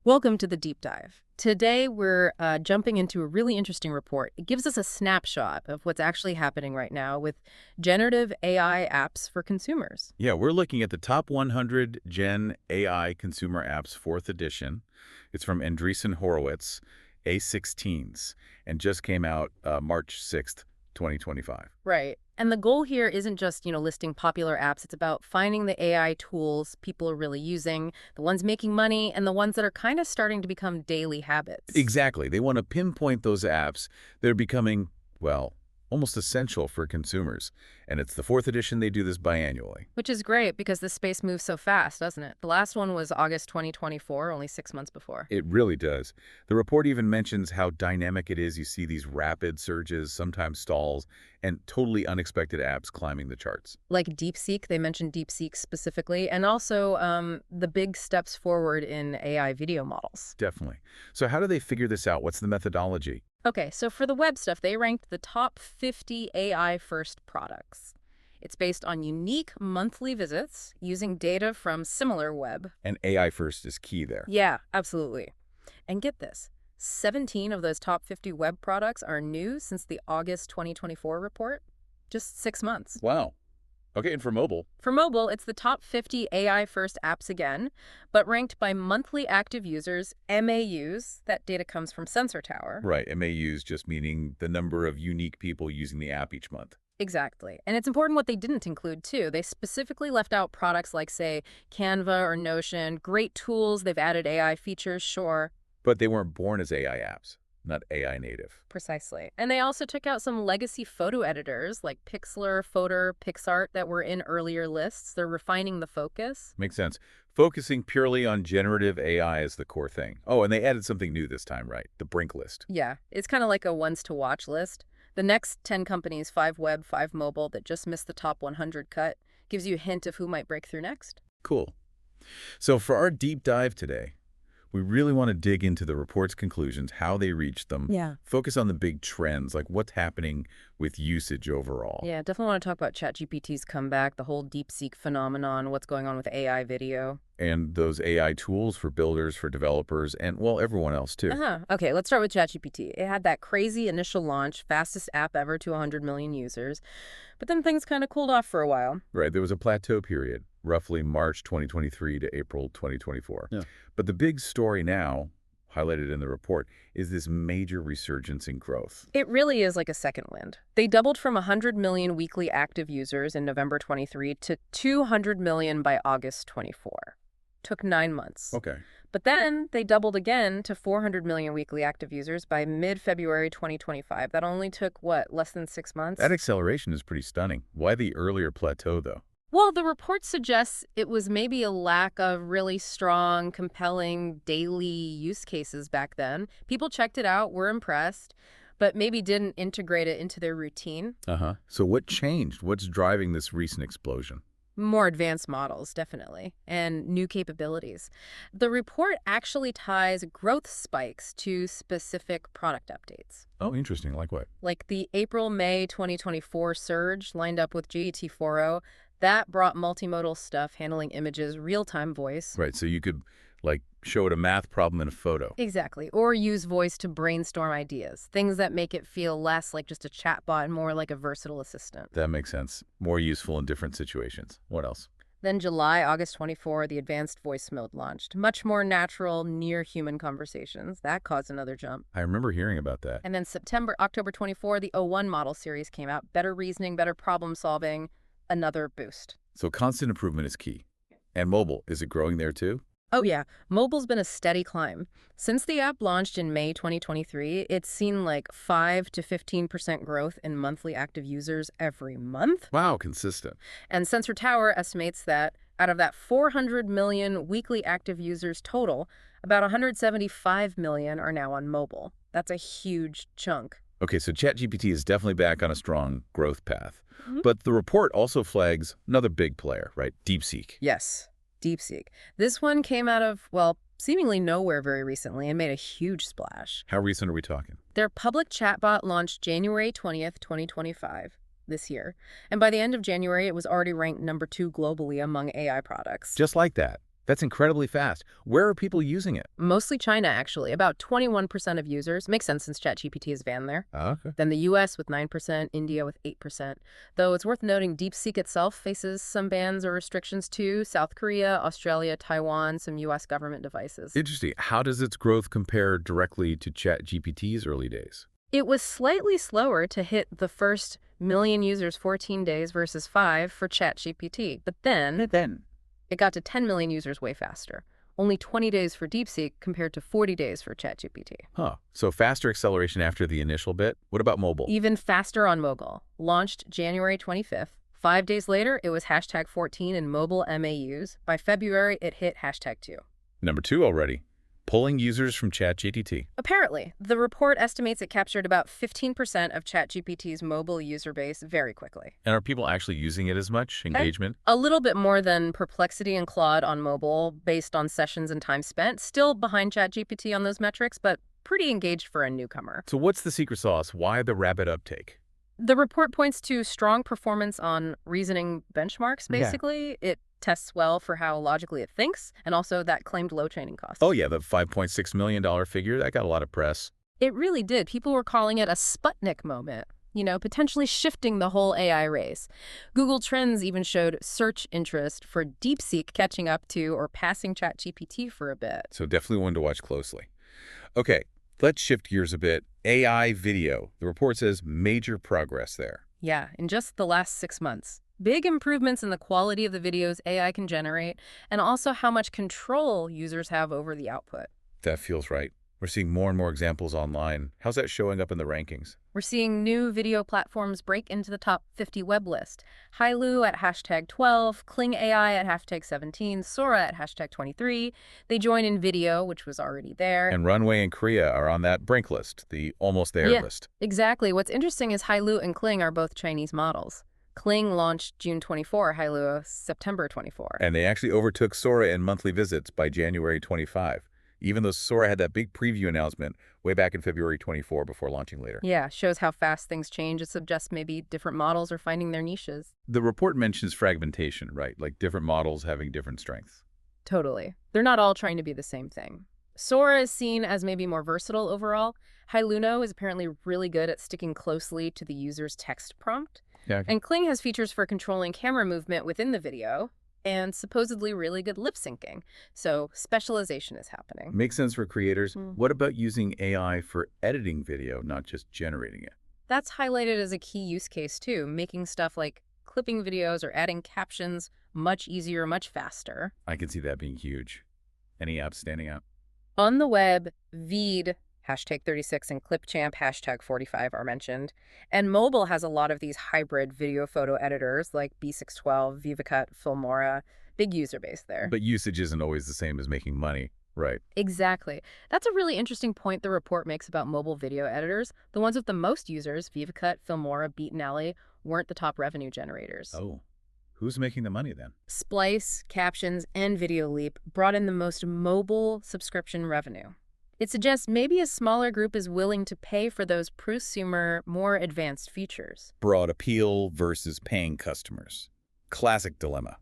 Welcome to the deep dive. Today, we're jumping into a really interesting report. It gives us a snapshot of what's actually happening right now with generative AI apps for consumers. Yeah, we're looking at the top 100 Gen AI consumer apps, fourth edition. It's from Andreessen Horowitz, a16z's, and just came out March 6th, 2025. Right. And the goal here isn't just, listing popular apps. It's about finding the AI tools people are really using, the ones making money, and the ones that are kind of starting to become daily habits. Exactly. They want to pinpoint those apps that are becoming, well, almost essential for consumers. And it's the fourth edition. They do this biannually. Which is great because this space moves so fast, doesn't it? The last one was August 2024, only 6 months before. It really does. The report even mentions how dynamic it is. You see these rapid surges, sometimes stalls, and totally unexpected apps climbing the charts. Like DeepSeek, they mentioned DeepSeek specifically, and also the big steps forward in AI video models. Definitely. So how do they figure this out? What's the methodology? Okay, so for the web stuff, they ranked the top 50 AI-first products. It's based on unique monthly visits using data from similar web. And AI first is key there. Yeah, absolutely. And get this, 17 of those top 50 web products are new since the August 2024 report. Just 6 months. Wow. Okay, and for mobile? For mobile, it's the top 50 AI-first apps again, but ranked by monthly active users, MAUs. That data comes from Sensor Tower. Right, MAUs just meaning the number of unique people using the app each month. Exactly. And it's important what they didn't include, too. They specifically left out products like, say, Canva or Notion. Great tools. They've added AI features, sure. But they weren't born as AI apps, not AI native. Precisely. And they also took out some legacy photo editors like Pixlr, Photor, PixArt that were in earlier lists. They're refining the focus. Makes sense. Focusing purely on generative AI is the core thing. Oh, and they added something new this time, right? The Brink list. Yeah, it's kind of like a ones-to-watch list. The next 10 companies, 5 web, 5 mobile, that just missed the top 100 cut, gives you a hint of who might break through next. Cool. So for our deep dive today, we really want to dig into the report's conclusions, how they reached them. Yeah. Focus on the big trends, like what's happening with usage overall. Yeah, definitely want to talk about ChatGPT's comeback, the whole DeepSeek phenomenon, what's going on with AI video. And those AI tools for builders, for developers, and, well, everyone else, too. Okay, let's start with ChatGPT. It had that crazy initial launch, fastest app ever to 100 million users. But then things kind of cooled off for a while. Right, there was a plateau period, roughly March 2023 to April 2024. Yeah. But the big story now, highlighted in the report, is this major resurgence in growth. It really is like a second wind. They doubled from 100 million weekly active users in November 23 to 200 million by August 24. Took 9 months. Okay. But then they doubled again to 400 million weekly active users by mid-February 2025. That only took, what, less than 6 months? That acceleration is pretty stunning. Why the earlier plateau, though? Well, the report suggests it was maybe a lack of really strong, compelling daily use cases back then. People checked it out, were impressed, but maybe didn't integrate it into their routine. So what changed? What's driving this recent explosion? More advanced models, definitely, and new capabilities. The report actually ties growth spikes to specific product updates. Oh, interesting. Like what? Like the April-May 2024 surge lined up with GET4o, that brought multimodal stuff, handling images, real-time voice. Right, so you could, like, show it a math problem in a photo. Exactly, or use voice to brainstorm ideas, things that make it feel less like just a chatbot and more like a versatile assistant. That makes sense. More useful in different situations. What else? Then July, August 24, the advanced voice mode launched. Much more natural, near-human conversations. That caused another jump. I remember hearing about that. And then October 24, the O1 model series came out. Better reasoning, better problem solving, another boost. So constant improvement is key. And mobile, is it growing there too? Oh yeah, mobile's been a steady climb. Since the app launched in May 2023, it's seen like 5 to 15% growth in monthly active users every month. Wow, consistent. And Sensor Tower estimates that out of that 400 million weekly active users total, about 175 million are now on mobile. That's a huge chunk. Okay, so ChatGPT is definitely back on a strong growth path. But the report also flags another big player, right? DeepSeek. Yes, DeepSeek. This one came out of, well, seemingly nowhere very recently and made a huge splash. How recent are we talking? Their public chatbot launched January 20th, 2025, this year. And by the end of January, it was already ranked #2 globally among AI products. Just like that. That's incredibly fast. Where are people using it? Mostly China, actually. About 21% of users. Makes sense since ChatGPT is banned there. Okay. Then the US with 9%, India with 8%. Though it's worth noting DeepSeek itself faces some bans or restrictions too. South Korea, Australia, Taiwan, some US government devices. Interesting. How does its growth compare directly to ChatGPT's early days? It was slightly slower to hit the first million users 14 days versus 5 for ChatGPT. But then it got to 10 million users way faster. Only 20 days for DeepSeek compared to 40 days for ChatGPT. Huh. So faster acceleration after the initial bit. What about mobile? Even faster on mobile. Launched January 25th. 5 days later, it was hashtag 14 in mobile MAUs. By February, it hit hashtag 2. Number 2 already. Pulling users from ChatGPT. Apparently, the report estimates it captured about 15% of ChatGPT's mobile user base very quickly. And are people actually using it as much? Engagement? A little bit more than Perplexity and Claude on mobile, based on sessions and time spent. Still behind ChatGPT on those metrics, but pretty engaged for a newcomer. So what's the secret sauce? Why the rapid uptake? The report points to strong performance on reasoning benchmarks, basically. It tests well for how logically it thinks, and also that claimed low training costs. Oh yeah, the $5.6 million figure, that got a lot of press. It really did. People were calling it a Sputnik moment, potentially shifting the whole AI race. Google Trends even showed search interest for DeepSeek catching up to or passing ChatGPT for a bit. So definitely one to watch closely. Okay, let's shift gears a bit. AI video. The report says major progress there. Yeah, in just the last 6 months. Big improvements in the quality of the videos AI can generate, and also how much control users have over the output. That feels right. We're seeing more and more examples online. How's that showing up in the rankings? We're seeing new video platforms break into the top 50 web list. Hailu at hashtag 12, Kling AI at hashtag 17, Sora at hashtag 23. They join in video, which was already there. And Runway and Korea are on that brink list, the almost there list. Exactly. What's interesting is Hailu and Kling are both Chinese models. Kling launched June 24, Hailu September 24. And they actually overtook Sora in monthly visits by January 25. Even though Sora had that big preview announcement way back in February 24 before launching later. Yeah, shows how fast things change. It suggests maybe different models are finding their niches. The report mentions fragmentation, right? Like different models having different strengths. Totally. They're not all trying to be the same thing. Sora is seen as maybe more versatile overall. Hailuno is apparently really good at sticking closely to the user's text prompt. Yeah. And Kling has features for controlling camera movement within the video, and supposedly really good lip syncing. So specialization is happening. Makes sense for creators. What about using AI for editing video, not just generating it? That's highlighted as a key use case too, making stuff like clipping videos or adding captions much easier, much faster. I can see that being huge. Any apps standing out? On the web, Veed, hashtag 36, and Clipchamp, hashtag 45 are mentioned. And mobile has a lot of these hybrid video photo editors like B612, VivaCut, Filmora. Big user base there. But usage isn't always the same as making money, right? Exactly. That's a really interesting point the report makes about mobile video editors. The ones with the most users, VivaCut, Filmora, Beat and Alley, weren't the top revenue generators. Oh, who's making the money then? Splice, Captions, and Video Leap brought in the most mobile subscription revenue. It suggests maybe a smaller group is willing to pay for those prosumer, more advanced features. Broad appeal versus paying customers. Classic dilemma.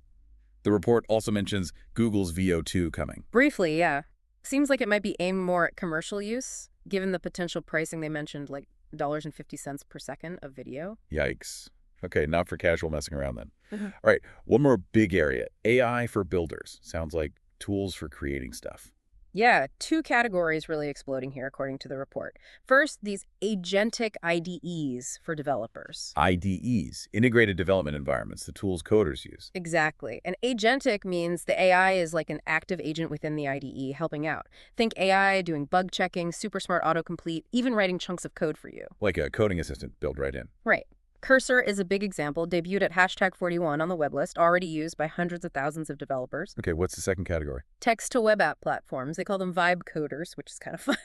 The report also mentions Google's VO2 coming. Briefly, yeah. Seems like it might be aimed more at commercial use, given the potential pricing they mentioned, like $1.50 per second of video. Yikes. Okay, not for casual messing around then. All right, one more big area. AI for builders. Sounds like tools for creating stuff. Yeah, 2 categories really exploding here, according to the report. First, these agentic IDEs for developers. IDEs, integrated development environments, the tools coders use. Exactly. And agentic means the AI is like an active agent within the IDE helping out. Think AI doing bug checking, super smart autocomplete, even writing chunks of code for you. Like a coding assistant built right in. Right. Cursor is a big example, debuted at hashtag 41 on the web list, already used by hundreds of thousands of developers. Okay, what's the second category? Text-to-web app platforms. They call them vibe coders, which is kind of fun.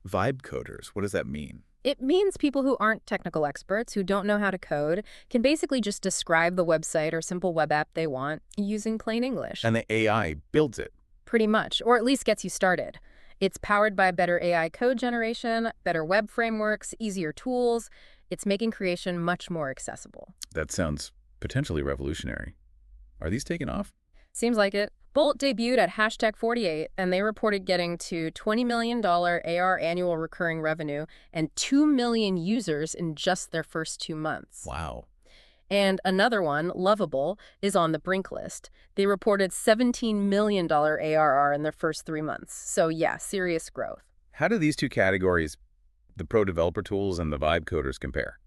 Vibe coders, what does that mean? It means people who aren't technical experts, who don't know how to code, can basically just describe the website or simple web app they want using plain English. And the AI builds it. Pretty much, or at least gets you started. It's powered by better AI code generation, better web frameworks, easier tools. It's making creation much more accessible. That sounds potentially revolutionary. Are these taking off? Seems like it. Bolt debuted at hashtag 48, and they reported getting to $20 million AR annual recurring revenue and 2 million users in just their first 2 months. Wow. And another one, Lovable, is on the Brink list. They reported $17 million ARR in their first 3 months. So yeah, serious growth. How do these two categories, the pro developer tools and the vibe coders, compare?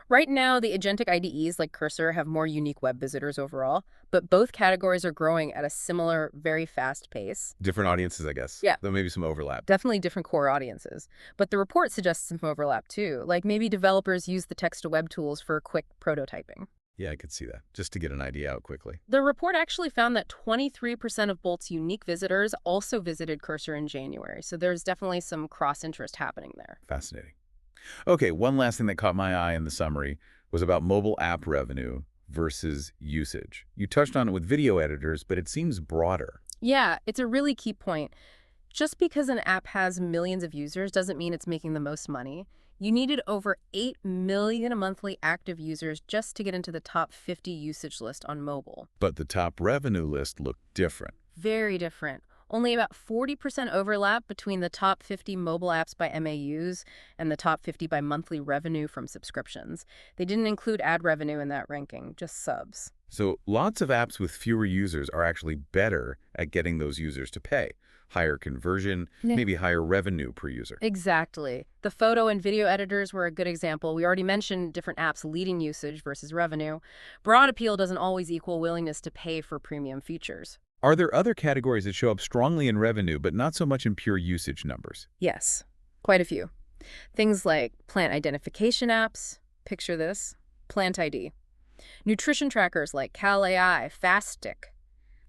Right now, the agentic IDEs like Cursor have more unique web visitors overall, but both categories are growing at a similar, very fast pace. Different audiences, I guess. Yeah. Though maybe some overlap. Definitely different core audiences. But the report suggests some overlap too, like maybe developers use the text-to-web tools for quick prototyping. Yeah, I could see that, just to get an idea out quickly. The report actually found that 23% of Bolt's unique visitors also visited Cursor in January, so there's definitely some cross-interest happening there. Fascinating. Okay, one last thing that caught my eye in the summary was about mobile app revenue versus usage. You touched on it with video editors, but it seems broader. Yeah, it's a really key point. Just because an app has millions of users doesn't mean it's making the most money. You needed over 8 million monthly active users just to get into the top 50 usage list on mobile. But the top revenue list looked different. Very different. Only about 40% overlap between the top 50 mobile apps by MAUs and the top 50 by monthly revenue from subscriptions. They didn't include ad revenue in that ranking, just subs. So lots of apps with fewer users are actually better at getting those users to pay. Higher conversion, maybe higher revenue per user. Exactly. The photo and video editors were a good example. We already mentioned different apps leading usage versus revenue. Broad appeal doesn't always equal willingness to pay for premium features. Are there other categories that show up strongly in revenue but not so much in pure usage numbers? Yes, quite a few. Things like plant identification apps, picture this, Plant ID. Nutrition trackers like Cal AI, Fastic.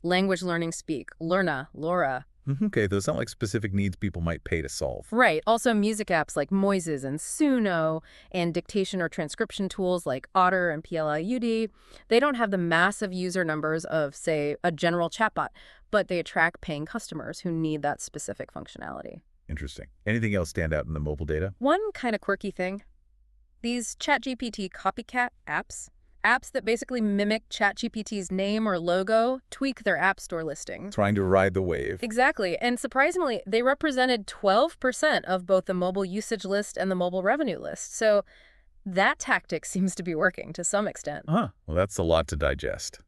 Language learning speak, Learna, Laura. Okay, those sound like specific needs people might pay to solve. Right. Also music apps like Moises and Suno, and dictation or transcription tools like Otter and PLIUD. They don't have the massive user numbers of, say, a general chatbot, but they attract paying customers who need that specific functionality. Interesting. Anything else stand out in the mobile data? One kind of quirky thing, these ChatGPT copycat apps that basically mimic ChatGPT's name or logo, tweak their App Store listing. Trying to ride the wave. Exactly. And surprisingly, they represented 12% of both the mobile usage list and the mobile revenue list. So that tactic seems to be working to some extent. Well, that's a lot to digest.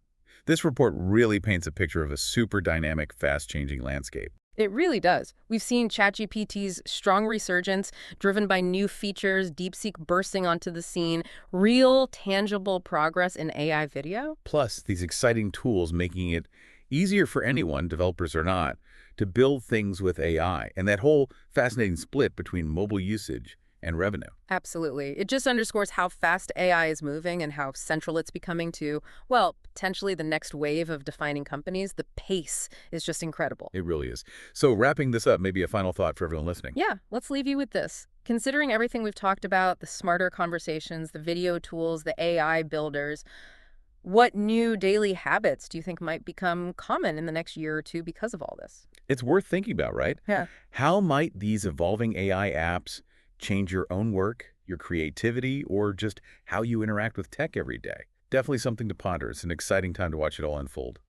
This report really paints a picture of a super dynamic, fast-changing landscape. It really does. We've seen ChatGPT's strong resurgence, driven by new features, DeepSeek bursting onto the scene, real, tangible progress in AI video. Plus, these exciting tools making it easier for anyone, developers or not, to build things with AI, and that whole fascinating split between mobile usage and revenue. Absolutely. It just underscores how fast AI is moving and how central it's becoming to, well, potentially the next wave of defining companies. The pace is just incredible. It really is. So wrapping this up, maybe a final thought for everyone listening. Yeah, let's leave you with this. Considering everything we've talked about, the smarter conversations, the video tools, the AI builders, what new daily habits do you think might become common in the next year or two because of all this? It's worth thinking about, right? Yeah. How might these evolving AI apps change your own work, your creativity, or just how you interact with tech every day? Definitely something to ponder. It's an exciting time to watch it all unfold.